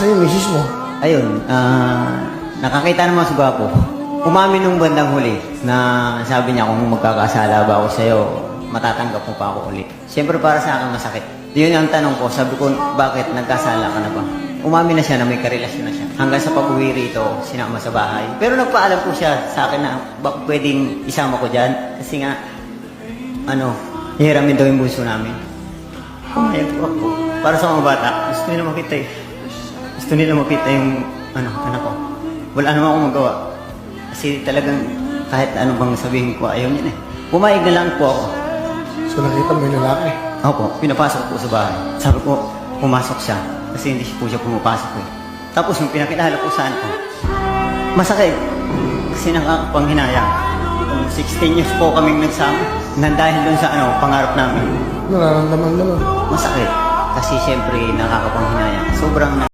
Nasaan yung misis mo? Ayun, nakakita naman sa gwapo. Umamin nung bandang huli na sabi niya kung magkakasala ba ako sa'yo, matatanggap mo pa ako ulit. Siyempre para sa akin masakit. Yun ang tanong ko, sabi ko, bakit nagkasala ka na ba? Umamin na siya na may karelasyon na siya. Hanggang sa pag-uwi rito, sinama sa bahay. Pero nagpaalam po siya sa akin na pwedeng isama ko dyan. Kasi nga, hihiramin daw yung bunso namin. Pumayag po ako. Para sa mga bata, gusto nila makita eh. Gusto nila makita yung anak ko. Wala naman akong magawa. Kasi talagang kahit ano bang sabihin ko, ayaw niya eh. Pumayag na lang po ako. So nakita mo yung lalaki? Opo, pinapasok ko sa bahay. Sabi ko, pumasok siya. Kasi hindi po siya pumapasok eh. Tapos yung pinakilala ko sa ko, masakit. Kasi nakakapanghinayang. 16 years po kaming nagsama. Nandahil doon sa pangarap namin. Nararamdaman mo nun? Masakit. Kasi siyempre nakakapanghinayang. Sobrang